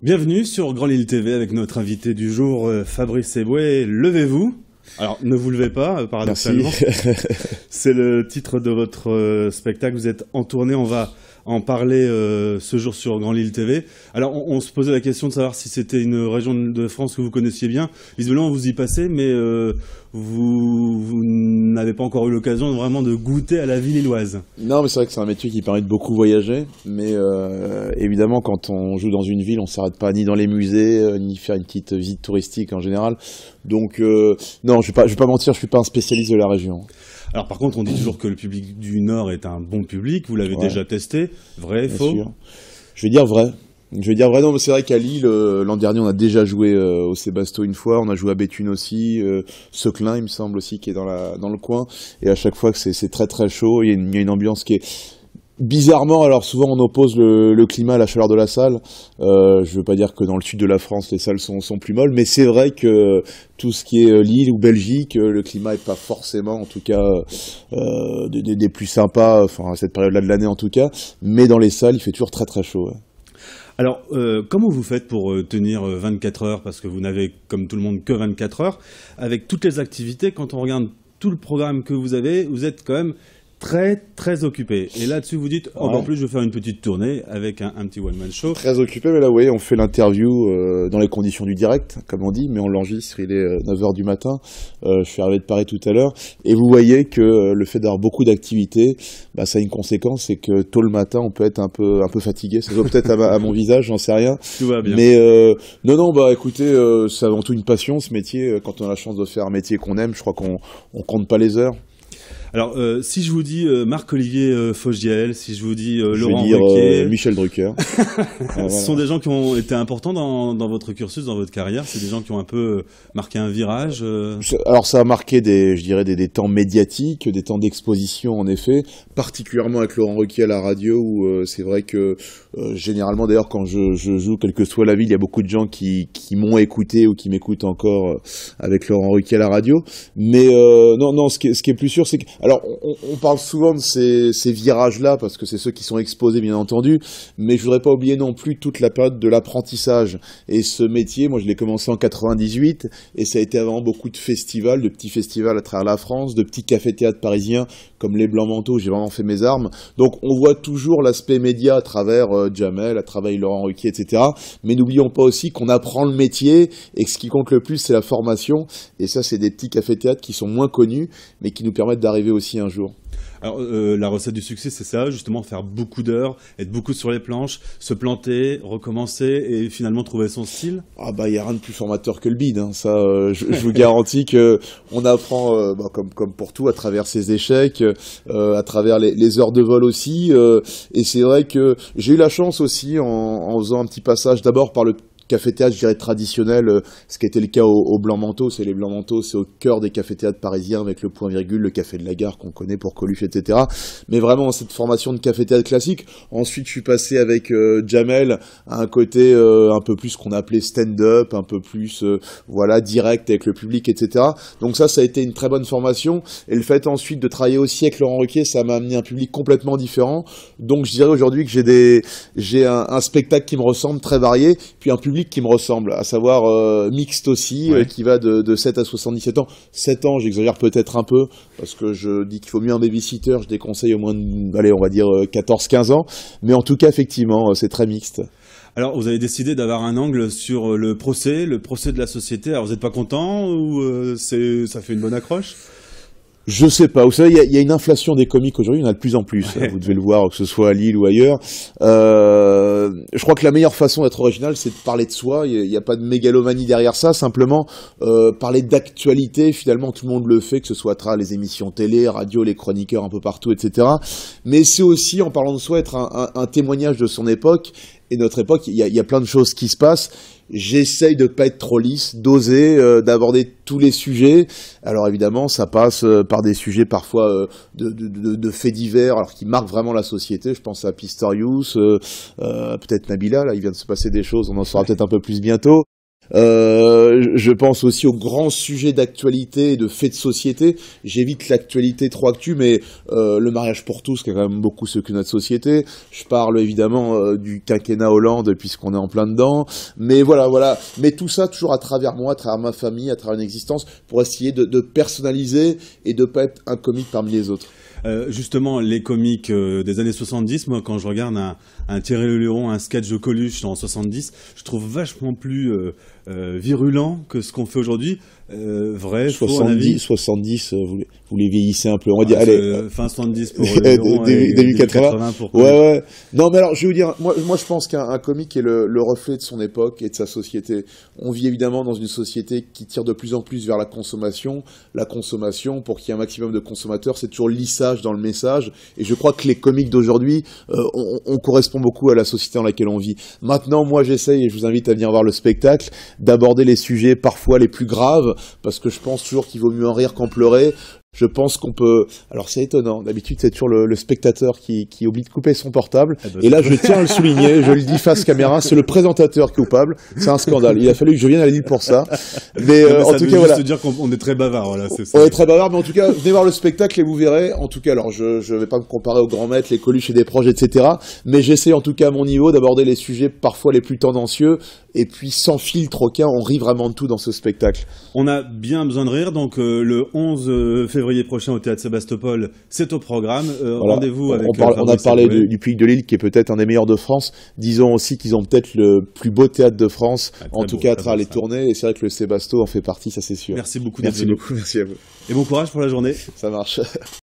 Bienvenue sur Grand Lille TV avec notre invité du jour, Fabrice Eboué. Levez-vous. Alors, ne vous levez pas, paradoxalement. C'est le titre de votre spectacle. Vous êtes en tournée. On va en parler ce jour sur Grand Lille TV. Alors, on se posait la question de savoir si c'était une région de France que vous connaissiez bien. Visiblement, vous y passez, mais vous n'avez pas encore eu l'occasion vraiment de goûter à la vie lilloise. Non, mais c'est vrai que c'est un métier qui permet de beaucoup voyager. Mais évidemment, quand on joue dans une ville, on ne s'arrête pas ni dans les musées, ni faire une petite visite touristique en général. Donc, non, je vais pas mentir, je suis pas un spécialiste de la région. Alors par contre, on dit toujours que le public du Nord est un bon public. Vous l'avez déjà testé. Vrai, Bien faux? sûr. Je vais dire vrai. Non, mais c'est vrai qu'à Lille, l'an dernier, on a déjà joué au Sébasto une fois, on a joué à Béthune aussi, Seclin, il me semble aussi, qui est dans le coin. Et à chaque fois que c'est très très chaud, il y a une ambiance qui est bizarrement, alors souvent on oppose le climat à la chaleur de la salle. Je veux pas dire que dans le sud de la France les salles sont plus molles, mais c'est vrai que tout ce qui est Lille ou Belgique, le climat est pas forcément, en tout cas, des plus sympas, enfin à cette période-là de l'année en tout cas. Mais dans les salles, il fait toujours très très chaud. Ouais. Alors, comment vous faites pour tenir 24 heures? Parce que vous n'avez, comme tout le monde, que 24 heures. Avec toutes les activités, quand on regarde tout le programme que vous avez, vous êtes quand même très, très occupé. Et là-dessus, vous dites, oh, en plus, je vais faire une petite tournée avec un petit one-man show. Très occupé, mais là, oui, on fait l'interview dans les conditions du direct, comme on dit, mais on l'enregistre, il est 9h du matin. Je suis arrivé de Paris tout à l'heure. Et vous voyez que le fait d'avoir beaucoup d'activités, bah, ça a une conséquence, c'est que tôt le matin, on peut être un peu fatigué. Ça se voit peut-être à mon visage, j'en sais rien. Tout va bien. Mais non, bah écoutez, c'est avant tout une passion, ce métier. Quand on a la chance de faire un métier qu'on aime, je crois qu'on compte pas les heures. Alors, si je vous dis Marc-Olivier Fogiel, si je vous dis Je Laurent vais dire Ruquier, Michel Drucker. ce sont des gens qui ont été importants dans votre cursus, dans votre carrière. C'est des gens qui ont un peu marqué un virage. Alors ça a marqué des temps médiatiques, des temps d'exposition en effet, particulièrement avec Laurent Ruquier à la radio où c'est vrai que généralement d'ailleurs quand je joue, quelle que soit la ville, il y a beaucoup de gens qui m'ont écouté ou qui m'écoutent encore avec Laurent Ruquier à la radio. Mais non, ce qui est plus sûr, c'est que alors on parle souvent de ces virages-là parce que c'est ceux qui sont exposés bien entendu, mais je voudrais pas oublier non plus toute la période de l'apprentissage. Et ce métier, moi je l'ai commencé en 98 et ça a été avant beaucoup de festivals, de petits festivals à travers la France, de petits cafés-théâtres parisiens comme les Blancs Manteaux, j'ai vraiment fait mes armes. Donc on voit toujours l'aspect média à travers Jamel, à travers Laurent Ruquier, etc. Mais n'oublions pas aussi qu'on apprend le métier et que ce qui compte le plus c'est la formation. Et ça c'est des petits cafés-théâtres qui sont moins connus mais qui nous permettent d'arriver aussi un jour. Alors, la recette du succès, c'est ça, justement, faire beaucoup d'heures, être beaucoup sur les planches, se planter, recommencer et finalement trouver son style. Ah bah, il n'y a rien de plus formateur que le bide, hein. Ça, je vous garantis que on apprend, comme pour tout, à travers ses échecs, à travers les heures de vol aussi. Et c'est vrai que j'ai eu la chance aussi, en faisant un petit passage d'abord par le café-théâtre, je dirais traditionnel, ce qui était le cas au Blancs Manteaux. C'est les Blancs Manteaux, c'est au cœur des cafés-théâtres parisiens avec le Point Virgule, le Café de la Gare qu'on connaît pour Coluche, etc. Mais vraiment cette formation de café-théâtre classique. Ensuite, je suis passé avec Jamel à un côté un peu plus qu'on appelait stand-up, un peu plus voilà direct avec le public, etc. Donc ça a été une très bonne formation. Et le fait ensuite de travailler aussi avec Laurent Ruquier, ça m'a amené un public complètement différent. Donc je dirais aujourd'hui que j'ai un spectacle qui me ressemble, très varié, puis un public qui me ressemble, à savoir mixte aussi, ouais. Qui va de 7 à 77 ans. 7 ans, j'exagère peut-être un peu, parce que je dis qu'il faut mieux un babysitter, je déconseille au moins, allez, on va dire 14-15 ans, mais en tout cas, effectivement, c'est très mixte. Alors, vous avez décidé d'avoir un angle sur le procès de la société. Alors, vous n'êtes pas content ou ça fait une bonne accroche? Je sais pas. Vous savez, il y a une inflation des comiques aujourd'hui. Il y en a de plus en plus. Ouais. Vous devez le voir, que ce soit à Lille ou ailleurs. Je crois que la meilleure façon d'être original, c'est de parler de soi. Il n'y a pas de mégalomanie derrière ça. Simplement, parler d'actualité. Finalement, tout le monde le fait, que ce soit à travers les émissions télé, radio, les chroniqueurs un peu partout, etc. Mais c'est aussi, en parlant de soi, être un témoignage de son époque. Et notre époque, il y a plein de choses qui se passent. J'essaye de pas être trop lisse, d'oser, d'aborder tous les sujets. Alors évidemment, ça passe par des sujets parfois de faits divers, alors qui marquent vraiment la société. Je pense à Pistorius, peut-être Nabila. Là, il vient de se passer des choses. On en saura peut-être un peu plus bientôt. Je pense aussi aux grands sujets d'actualité et de faits de société. J'évite l'actualité trop actu, mais le mariage pour tous, qui est quand même beaucoup ce que notre société. Je parle évidemment du quinquennat Hollande, puisqu'on est en plein dedans. Mais voilà. Mais tout ça toujours à travers moi, à travers ma famille, à travers une existence, pour essayer de personnaliser et de pas être un comique parmi les autres. Justement, les comiques des années 70, moi, quand je regarde un Thierry Leluron, un sketch de Coluche en 70, je trouve vachement plus virulent que ce qu'on fait aujourd'hui. Vrai, 70, vous les vieillissez un peu. On va dire, allez. Fin 70 pour Leluron début 80 pour Coluche. Ouais. Non, mais alors, je vais vous dire, moi je pense qu'un comique est le reflet de son époque et de sa société. On vit évidemment dans une société qui tire de plus en plus vers la consommation. La consommation, pour qu'il y ait un maximum de consommateurs, c'est toujours lissage dans le message. Et je crois que les comiques d'aujourd'hui, on correspond beaucoup à la société dans laquelle on vit. Maintenant, moi, j'essaye, et je vous invite à venir voir le spectacle, d'aborder les sujets parfois les plus graves, parce que je pense toujours qu'il vaut mieux en rire qu'en pleurer. Je pense qu'on peut... Alors c'est étonnant, d'habitude c'est toujours le spectateur qui oublie de couper son portable, et là je tiens à le souligner, je le dis face caméra, c'est le présentateur qui est coupable, c'est un scandale, il a fallu que je vienne à la Lille pour ça. Mais en tout cas voilà. Se dire qu'on est très bavard, voilà, c'est ça. On est très bavard, mais en tout cas venez voir le spectacle et vous verrez, en tout cas alors je vais pas me comparer aux grands maîtres, les Coluche et des proches, etc. Mais j'essaie en tout cas à mon niveau d'aborder les sujets parfois les plus tendancieux, et puis sans filtre aucun, on rit vraiment de tout dans ce spectacle. On a bien besoin de rire, donc le 11 février prochain au Théâtre Sébastopol, c'est au programme. Voilà. Rendez-vous avec on a parlé du Puy de Lille, qui est peut-être un des meilleurs de France. Disons aussi qu'ils ont peut-être le plus beau théâtre de France, en tout cas à travers les tournées, et c'est vrai que le Sébasto en fait partie, ça c'est sûr. Merci beaucoup. Merci beaucoup, merci à vous. Et bon courage pour la journée. Ça marche.